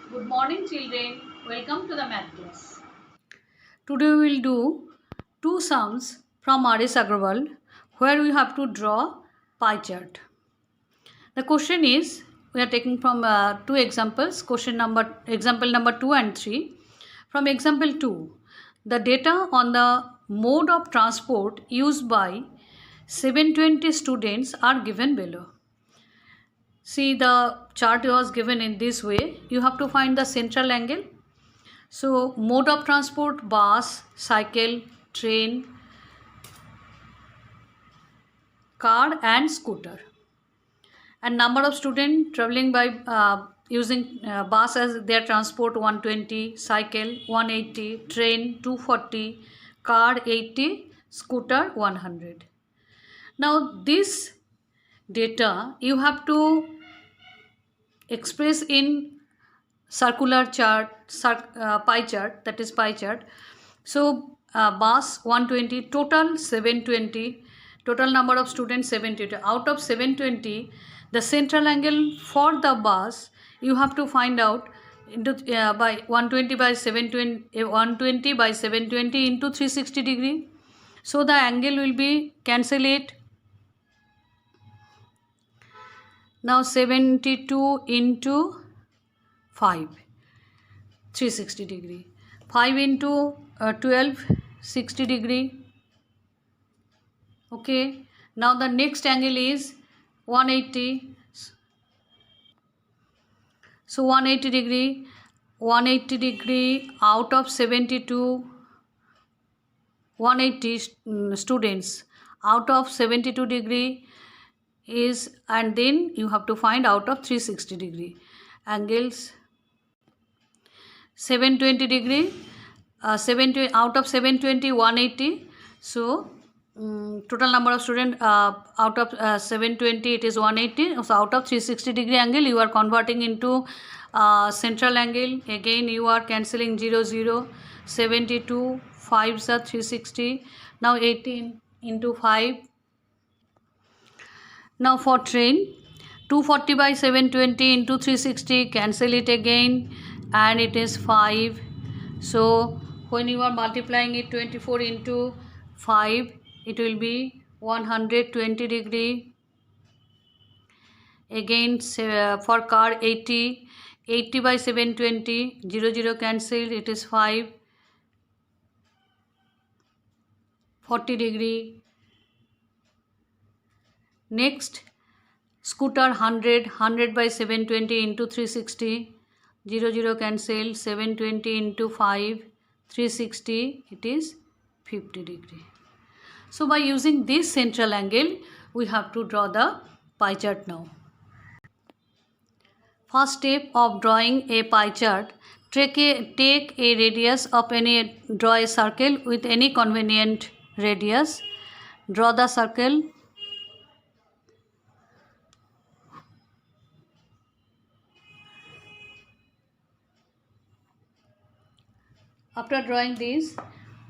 Good morning, children. Welcome to the math class. Today we will do two sums from R.S. Agrawal where we have to draw pie chart. The question is, we are taking from two examples, example number 2 and 3. From example 2, the data on the mode of transport used by 720 students are given below. See, the chart was given in this way. You have to find the central angle. So mode of transport: bus, cycle, train, car and scooter. And number of students traveling by using bus as their transport: 120, cycle 180, train 240, car 80, scooter 100. Now this data you have to express in circular chart, pie chart, that is pie chart. So bus 120, total 720, total number of students 720. Out of 720, the central angle for the bus you have to find out into by 120 by 720, 120 by 720 into 360 degree. So the angle will be cancel it. Now 72 into 5, 360 degree. 5 into 12, 60 degree. Okay. Now the next angle is 180. So 180 degree. 180 degree out of 72. 180 students out of 72 degree is, and then you have to find out of 360 degree angles. 720 degree, 720 out of 720, 180. So total number of students out of 720 it is 180. So out of 360 degree angle you are converting into central angle. Again you are cancelling 0 0. 72 5s are 360. Now 18 into 5. Now for train, 240 by 720 into 360, cancel it again, and it is 5. So when you are multiplying it 24 into 5, it will be 120 degree. Again for car 80, 80 by 720, 0 0 cancelled, it is 5, 40 degree. Next, scooter 100 by 720 into 360, 0 0 cancel, 720 into 5, 360, it is 50 degree. So by using this central angle, we have to draw the pie chart now. First step of drawing a pie chart, take a radius of any, draw a circle with any convenient radius. Draw the circle. After drawing this,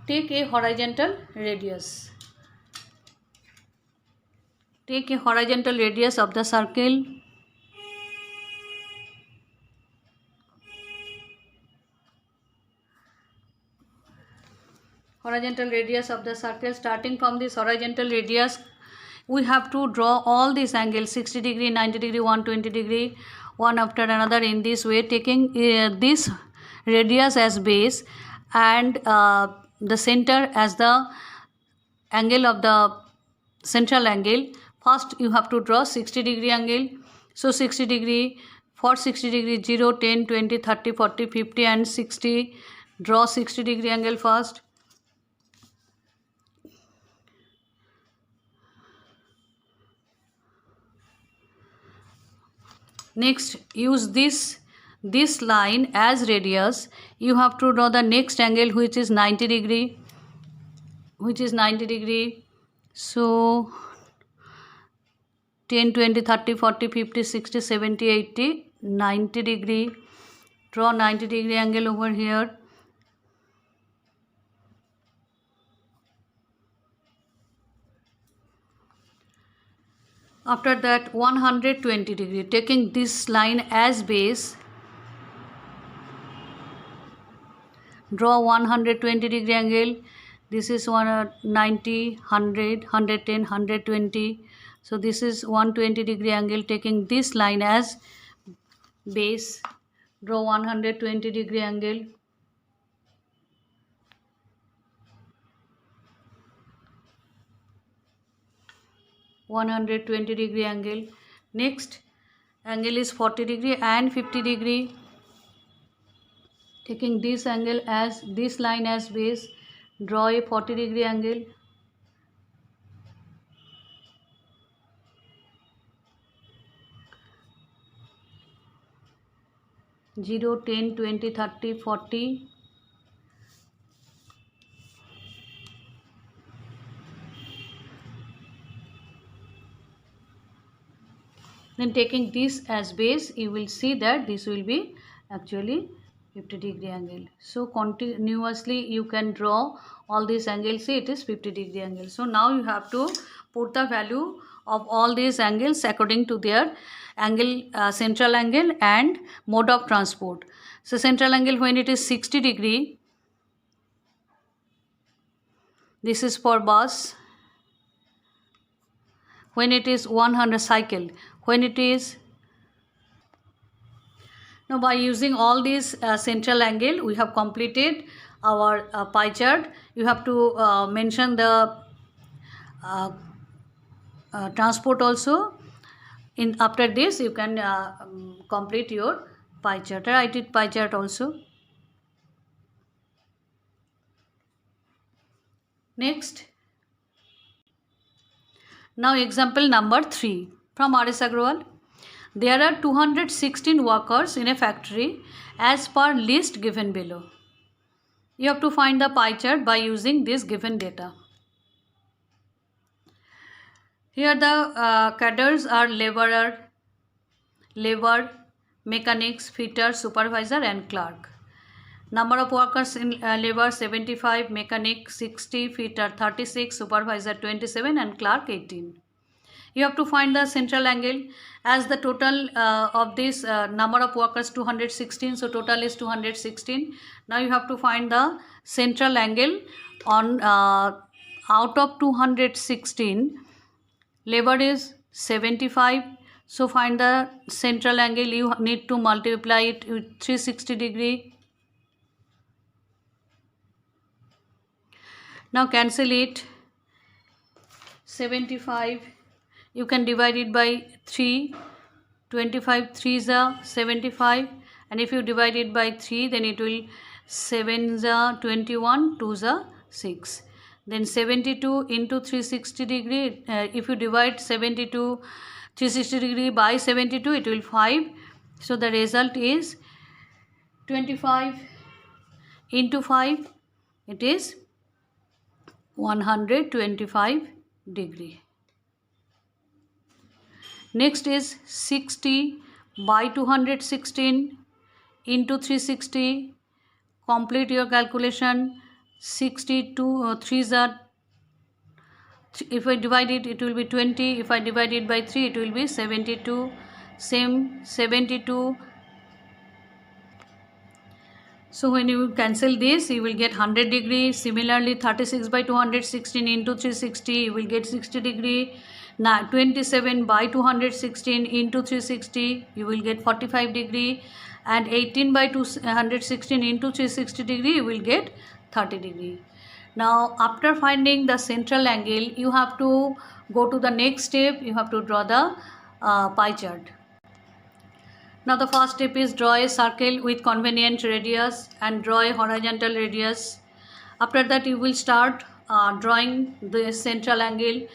take a horizontal radius. Take a horizontal radius of the circle. Horizontal radius of the circle. Starting from this horizontal radius, we have to draw all these angles: 60 degree, 90 degree, 120 degree, one after another in this way, taking this radius as base and the center as the angle of the central angle. First you have to draw 60 degree angle. So 60 degree, for 60 degree 0, 10, 20, 30, 40, 50 and 60. Draw 60 degree angle first. Next, use this line as radius. You have to draw the next angle which is 90 degree. So 10, 20, 30, 40, 50, 60, 70, 80, 90 degree. Draw 90 degree angle over here. After that 120 degree, taking this line as base. Draw 120 degree angle. This is 190, 100, 110, 120. So this is 120 degree angle, taking this line as base. Draw 120 degree angle. (120 degree angle). Next angle is 40 degree and 50 degree. Taking this angle as this line as base, draw a 40 degree angle. Zero, 10, 20, 30, 40. Then taking this as base, you will see that this will be actually 50 degree angle. So continuously you can draw all these angles. See, it is 50 degree angle. So now you have to put the value of all these angles according to their angle, central angle and mode of transport. So central angle, when it is 60 degree, this is for bus. When it is 100 cycle, when it is. Now by using all these central angle, we have completed our pie chart. You have to mention the transport also. After this you can complete your pie chart. Write it pie chart also. Next, now example number 3 from R.S. Agrawal. There are 216 workers in a factory as per list given below. You have to find the pie chart by using this given data. Here the cadres are laborer, mechanics, fitter, supervisor and clerk. Number of workers in labor 75, mechanic 60, fitter 36, supervisor 27 and clerk 18. You have to find the central angle. As the total of this number of workers 216, so total is 216. Now you have to find the central angle on out of 216, labor is 75. So find the central angle. You need to multiply it with 360 degree. Now cancel it. 75. You can divide it by 3. 25 3s are 75, and if you divide it by 3, then it will 7s are 21, 2s are 6. Then 72 into 360 degree. If you divide 72 360 degree by 72, it will 5. So the result is 25 into 5. It is 125 degree. Next is 60 by 216 into 360. Complete your calculation. 62 3s are. If I divide it, it will be 20. If I divide it by 3, it will be 72. Same 72. So when you cancel this, you will get 100 degree. Similarly, 36 by 216 into 360, you will get 60 degree. Now 27 by 216 into 360, you will get 45 degree. And 18 by 216 into 360 degree, you will get 30 degree. Now after finding the central angle, you have to go to the next step. You have to draw the pie chart. Now the first step is draw a circle with convenient radius and draw a horizontal radius. After that you will start drawing the central angle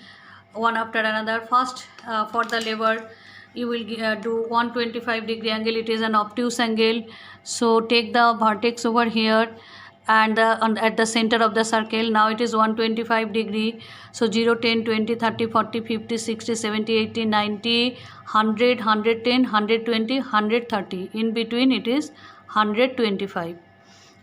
one after another. First for the lever, you will do 125 degree angle. It is an obtuse angle. So take the vertex over here and at the center of the circle. Now it is 125 degree. So 0, 10, 20, 30, 40, 50, 60, 70, 80, 90, 100, 110, 120, 130. In between it is 125.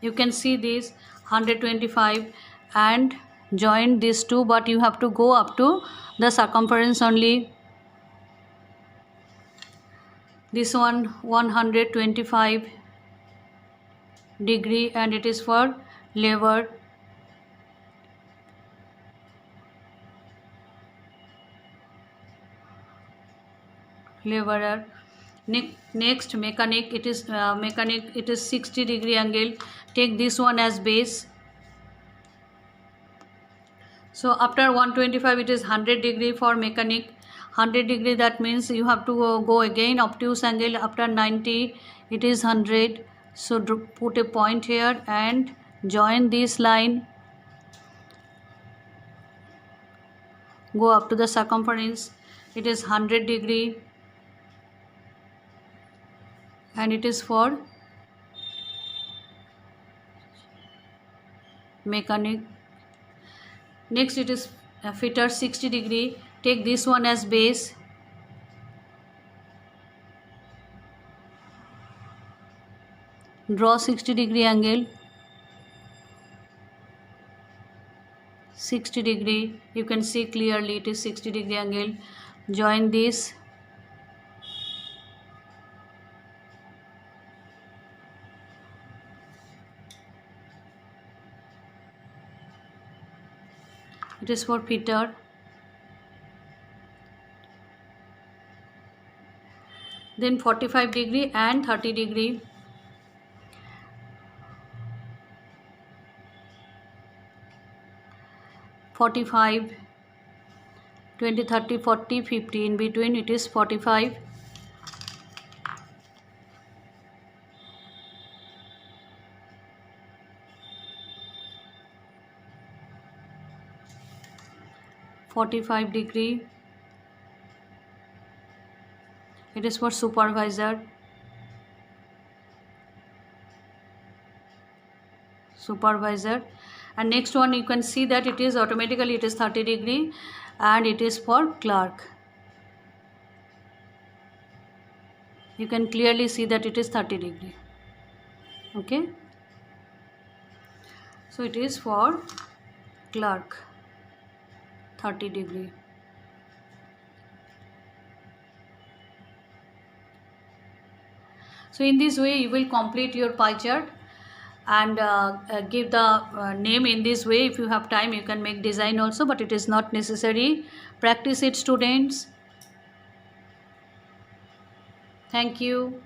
You can see this 125 and join these two, but you have to go up to the circumference only. This one 125. degree, and it is for labor. Laborer. Next mechanic, it is 60-degree angle. Take this one as base. So after 125 it is 100-degree for mechanic. 100-degree, that means you have to go again obtuse angle. After 90 it is 100. So put a point here and join this line, go up to the circumference. It is 100-degree and it is for mechanic. Next it is a fitter, 60-degree. Take this one as base. Draw 60-degree angle. 60-degree, you can see clearly it is 60-degree angle. Join this. It is for fitter. Then 45-degree and 30-degree. (45), 20, 30, 40, 50. In between it is 45. (45-degree). It is for supervisor. And next one, you can see that it is automatically it is 30-degree and it is for clerk. You can clearly see that it is 30-degree. Okay, so it is for clerk, 30-degree. So in this way you will complete your pie chart and give the name in this way. If you have time you can make design also, but it is not necessary. Practice it, students. Thank you.